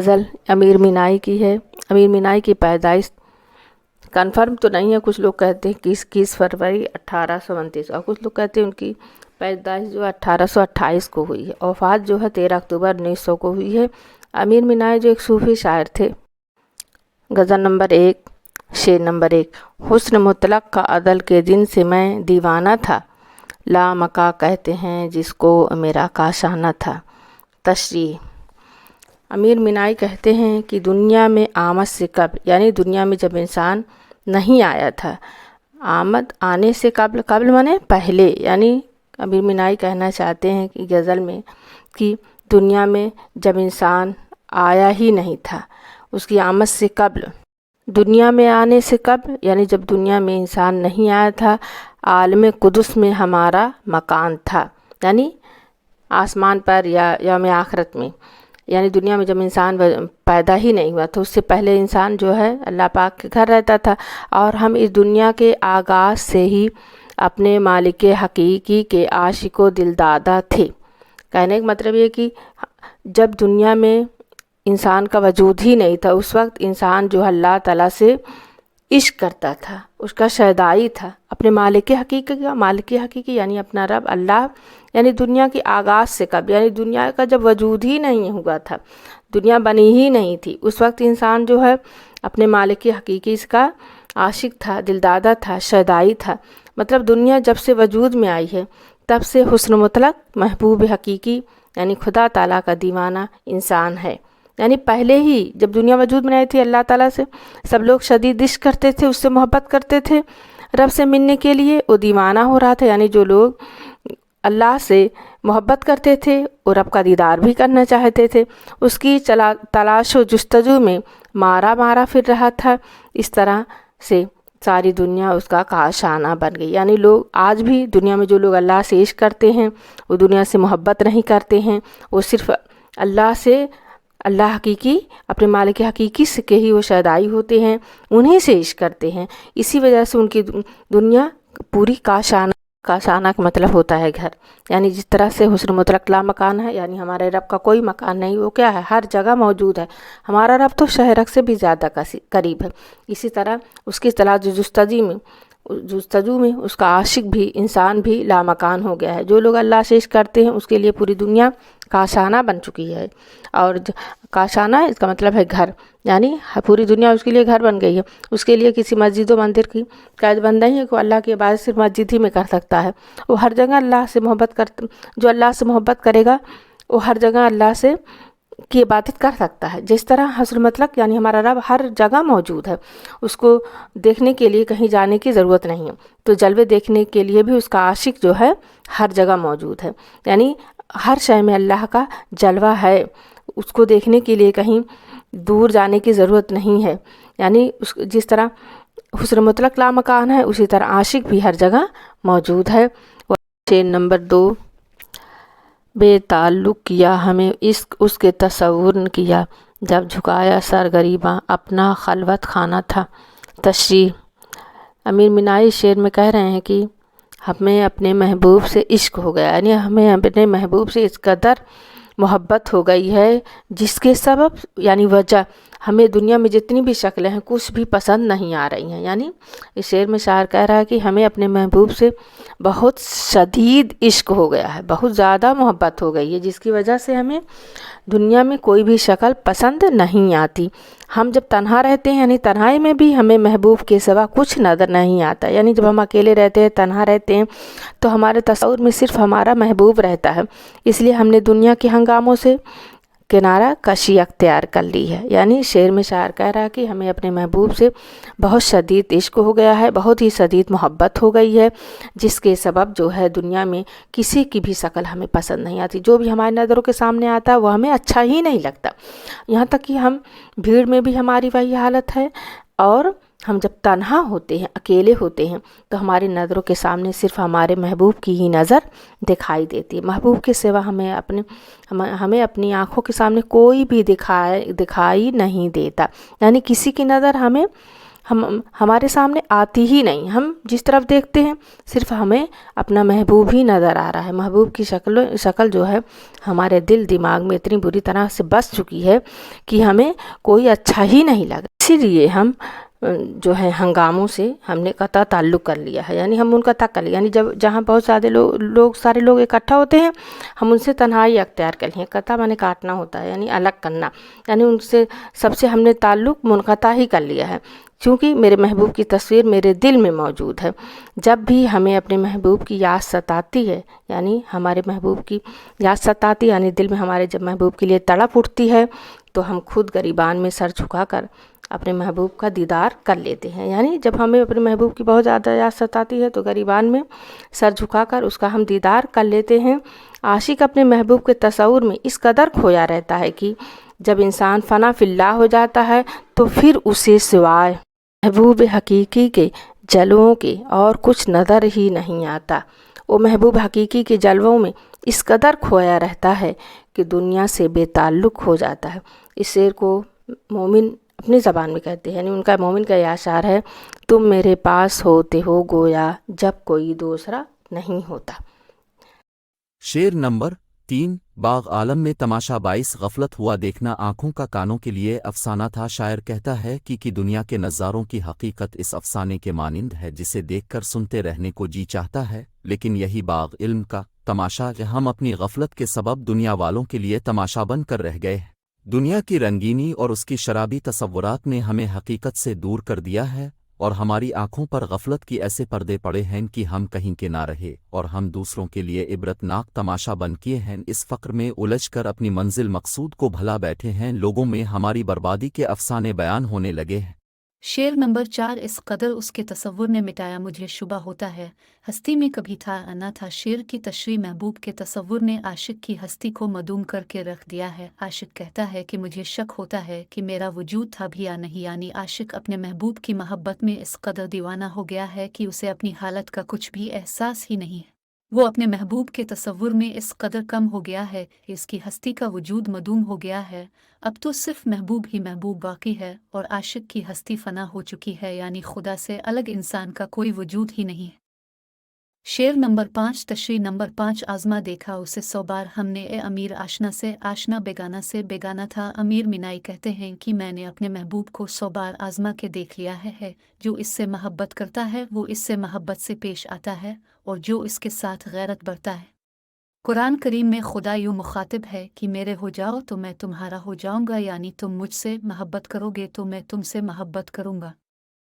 غزل امیر مینائی کی ہے۔ امیر مینائی کی پیدائش کنفرم تو نہیں ہے، کچھ لوگ کہتے ہیں 21 فروری 1829 اور کچھ لوگ کہتے ہیں ان کی پیدائش جو 1828 کو ہوئی ہے۔ وفات جو ہے 13 اکتوبر 1900 کو ہوئی ہے۔ امیر مینائی جو ایک صوفی شاعر تھے۔ غزل نمبر 1، شعر نمبر 1۔ حسن مطلق کا عدل کے دن سے میں دیوانہ تھا، لامکا کہتے ہیں جس کو میرا کاشانہ تھا۔ تشریح: امیر مینائی کہتے ہیں کہ دنیا میں آمد سے قبل، یعنی دنیا میں جب انسان نہیں آیا تھا، آمد آنے سے قبل، قبل مانے پہلے، یعنی امیر مینائی کہنا چاہتے ہیں کہ غزل میں کہ دنیا میں جب انسان آیا ہی نہیں تھا، اس کی آمد سے قبل، دنیا میں آنے سے قبل یعنی جب دنیا میں انسان نہیں آیا تھا، عالم قدس میں ہمارا مکان تھا، یعنی آسمان پر یا یوم آخرت میں، یعنی دنیا میں جب انسان پیدا ہی نہیں ہوا تو اس سے پہلے انسان جو ہے اللہ پاک کے گھر رہتا تھا، اور ہم اس دنیا کے آغاز سے ہی اپنے مالک حقیقی کے عاشق و دلدادہ تھے۔ کہنے کا مطلب یہ کہ جب دنیا میں انسان کا وجود ہی نہیں تھا، اس وقت انسان جو اللہ تعالیٰ سے عشق کرتا تھا، اس کا شیدائی تھا اپنے مالک حقیقی کا۔ مالک حقیقی یعنی اپنا رب اللہ، یعنی دنیا کے آغاز سے قبل، یعنی دنیا کا جب وجود ہی نہیں ہوا تھا، دنیا بنی ہی نہیں تھی، اس وقت انسان جو ہے اپنے مالک حقیقی کا عاشق تھا، دلدادہ تھا، شیدائی تھا۔ مطلب دنیا جب سے وجود میں آئی ہے تب سے حسن مطلق محبوب حقیقی یعنی خدا تعالیٰ کا دیوانہ انسان ہے۔ یعنی پہلے ہی جب دنیا وجود میں آئی تھی، اللہ تعالیٰ سے سب لوگ شدید عشق کرتے تھے، اس سے محبت کرتے تھے، رب سے ملنے کے لیے وہ دیوانہ ہو رہا تھا، یعنی جو لوگ اللہ سے محبت کرتے تھے اور رب کا دیدار بھی کرنا چاہتے تھے، اس کی تلاش و جستجو میں مارا پھر رہا تھا۔ اس طرح سے ساری دنیا اس کا کاشانہ بن گئی، یعنی لوگ آج بھی دنیا میں جو لوگ اللہ سے عشق کرتے ہیں وہ دنیا سے محبت نہیں کرتے ہیں، وہ صرف اللہ سے، اللہ حقیقی اپنے مالک حقیقی سے کے ہی وہ شیدائی ہوتے ہیں، انہیں سے عشق کرتے ہیں۔ اسی وجہ سے ان کی دنیا پوری کاشانہ کا مطلب ہوتا ہے گھر، یعنی جس طرح سے حسن مطلق لا مکان ہے، یعنی ہمارے رب کا کوئی مکان نہیں، وہ کیا ہے، ہر جگہ موجود ہے۔ ہمارا رب تو شہرک سے بھی زیادہ قریب ہے۔ اسی طرح اس کی تلاش جستجو میں اس کا عاشق بھی، انسان بھی لامکان ہو گیا ہے۔ جو لوگ اللہ سے عشق کرتے ہیں اس کے لیے پوری دنیا کاشانہ بن چکی ہے، اور کاشانہ اس کا مطلب ہے گھر، یعنی پوری دنیا اس کے لیے گھر بن گئی ہے۔ اس کے لیے کسی مسجد و مندر کی قید بند نہیں ہے کہ وہ اللہ کی عبادت صرف مسجد ہی میں کر سکتا ہے، وہ ہر جگہ اللہ سے محبت جو اللہ سے محبت کرے گا وہ ہر جگہ اللہ سے کی عبادت کر سکتا ہے۔ جس طرح حسن مطلق یعنی ہمارا رب ہر جگہ موجود ہے، اس کو دیکھنے کے لیے کہیں جانے کی ضرورت نہیں ہے، تو جلوے دیکھنے کے لیے بھی اس کا عاشق جو ہے ہر جگہ موجود ہے، یعنی ہر شے میں اللہ کا جلوہ ہے، اس کو دیکھنے کے لیے کہیں دور جانے کی ضرورت نہیں ہے۔ یعنی جس طرح حسن مطلق لا مکان ہے، اسی طرح عاشق بھی ہر جگہ موجود ہے۔ شعر نمبر 2۔ بے تعلق کیا ہمیں عشق اس کے تصور نے کیا، جب جھکایا سر غریباں اپنا خلوت خانہ تھا۔ تشریح: امیر مینائی شعر میں کہہ رہے ہیں کہ ہمیں اپنے محبوب سے عشق ہو گیا، یعنی ہمیں اپنے محبوب سے اس قدر محبت ہو گئی ہے جس کے سبب یعنی وجہ ہمیں دنیا میں جتنی بھی شکلیں ہیں کچھ بھی پسند نہیں آ رہی ہیں۔ یعنی اس شعر میں شاعر کہہ رہا ہے کہ ہمیں اپنے محبوب سے بہت شدید عشق ہو گیا ہے، بہت زیادہ محبت ہو گئی ہے، جس کی وجہ سے ہمیں دنیا میں کوئی بھی شکل پسند نہیں آتی۔ ہم جب تنہا رہتے ہیں یعنی تنہائی میں بھی ہمیں محبوب کے سوا کچھ نظر نہیں آتا، یعنی جب ہم اکیلے رہتے ہیں، تنہا رہتے ہیں تو ہمارے تصور میں صرف ہمارا محبوب رہتا ہے، اس لیے ہم نے دنیا کے ہنگاموں سے کنارہ کشی اختیار کر لی ہے۔ یعنی شعر میں شاعر کہہ رہا ہے کہ ہمیں اپنے محبوب سے بہت شدید عشق ہو گیا ہے، بہت ہی شدید محبت ہو گئی ہے، جس کے سبب جو ہے دنیا میں کسی کی بھی شکل ہمیں پسند نہیں آتی، جو بھی ہماری نظروں کے سامنے آتا ہے وہ ہمیں اچھا ہی نہیں لگتا۔ یہاں تک کہ ہم بھیڑ میں بھی ہماری وہی حالت ہے، اور ہم جب تنہا ہوتے ہیں، اکیلے ہوتے ہیں تو ہماری نظروں کے سامنے صرف ہمارے محبوب کی ہی نظر دکھائی دیتی ہے۔ محبوب کے سوا ہمیں اپنی آنکھوں کے سامنے کوئی بھی دکھائی نہیں دیتا، یعنی کسی کی نظر ہمیں ہمارے سامنے آتی ہی نہیں، ہم جس طرف دیکھتے ہیں صرف ہمیں اپنا محبوب ہی نظر آ رہا ہے۔ محبوب کی شکل جو ہے ہمارے دل دماغ میں اتنی بری طرح سے بس چکی ہے کہ ہمیں کوئی اچھا ہی نہیں لگا، اسی لیے ہم جو ہے ہنگاموں سے ہم نے قطع تعلق کر لیا ہے، یعنی ہم منقطع کر لیا، یعنی جہاں بہت سارے لوگ اکٹھا ہوتے ہیں ہم ان سے تنہائی اختیار کر لیں۔ قطع معنی کاٹنا ہوتا ہے، یعنی الگ کرنا، یعنی ان سے سب سے ہم نے تعلق منقطع ہی کر لیا ہے، کیونکہ میرے محبوب کی تصویر میرے دل میں موجود ہے۔ جب بھی ہمیں اپنے محبوب کی یاد ستاتی ہے، یعنی ہمارے محبوب کی یاد ستاتی، یعنی دل میں ہمارے جب محبوب کے لیے تڑپ اٹھتی ہے تو ہم خود گریبان میں سر جھکا کر اپنے محبوب کا دیدار کر لیتے ہیں۔ یعنی جب ہمیں اپنے محبوب کی بہت زیادہ یاد ستاتی ہے تو گریبان میں سر جھکا کر اس کا ہم دیدار کر لیتے ہیں۔ عاشق اپنے محبوب کے تصور میں اس قدر کھویا رہتا ہے کہ جب انسان فنا فی اللہ ہو جاتا ہے تو پھر اسے سوائے محبوب حقیقی کے جلووں کے اور کچھ نظر ہی نہیں آتا۔ وہ محبوب حقیقی کے جلووں میں اس قدر کھویا رہتا ہے کہ دنیا سے بے تعلق ہو جاتا ہے۔ اس شعر کو مومن اپنی زبان میں کہتے ہیں، یعنی ان کا مومن کا یہ اشعار ہے: تم میرے پاس ہوتے ہو گویا جب کوئی دوسرا نہیں ہوتا۔ شعر نمبر 3۔ باغ عالم میں تماشا باعث غفلت ہوا دیکھنا آنکھوں کا کانوں کے لیے افسانہ تھا۔ شاعر کہتا ہے کہ دنیا کے نظاروں کی حقیقت اس افسانے کے مانند ہے جسے دیکھ کر سنتے رہنے کو جی چاہتا ہے، لیکن یہی باغ علم کا تماشا ہے، ہم اپنی غفلت کے سبب دنیا والوں کے لیے تماشا بن کر رہ گئے ہیں۔ دنیا کی رنگینی اور اس کی شرابی تصورات نے ہمیں حقیقت سے دور کر دیا ہے، اور ہماری آنکھوں پر غفلت کی ایسے پردے پڑے ہیں کہ ہم کہیں کے نہ رہے، اور ہم دوسروں کے لیے عبرت ناک تماشا بن کیے ہیں۔ اس فقر میں الجھ کر اپنی منزل مقصود کو بھلا بیٹھے ہیں، لوگوں میں ہماری بربادی کے افسانے بیان ہونے لگے ہیں۔ شعر نمبر 4۔ اس قدر اس کے تصور نے مٹایا مجھے شبہ ہوتا ہے، ہستی میں کبھی تھا نہ تھا۔ شعر کی تشریح: محبوب کے تصور نے عاشق کی ہستی کو معدوم کر کے رکھ دیا ہے۔ عاشق کہتا ہے کہ مجھے شک ہوتا ہے کہ میرا وجود تھا بھی یا نہیں، یعنی عاشق اپنے محبوب کی محبت میں اس قدر دیوانہ ہو گیا ہے کہ اسے اپنی حالت کا کچھ بھی احساس ہی نہیں ہے۔ وہ اپنے محبوب کے تصور میں اس قدر کم ہو گیا ہے کہ اس کی ہستی کا وجود معدوم ہو گیا ہے۔ اب تو صرف محبوب ہی محبوب باقی ہے اور عاشق کی ہستی فنا ہو چکی ہے، یعنی خدا سے الگ انسان کا کوئی وجود ہی نہیں ہے۔ شعر نمبر 5۔ تشریح نمبر 5۔ آزما دیکھا اسے 100 بار ہم نے، اے امیر آشنا سے آشنا بیگانہ سے بیگانہ تھا۔ امیر مینائی کہتے ہیں کہ میں نے اپنے محبوب کو 100 بار آزما کے دیکھ لیا ہے۔ جو اس سے محبت کرتا ہے وہ اس سے محبت سے پیش آتا ہے، اور جو اس کے ساتھ غیرت برتا ہے۔ قرآن کریم میں خدا یوں مخاطب ہے کہ میرے ہو جاؤ تو میں تمہارا ہو جاؤں گا، یعنی تم مجھ سے محبت کرو گے تو میں تم سے محبت کروں گا۔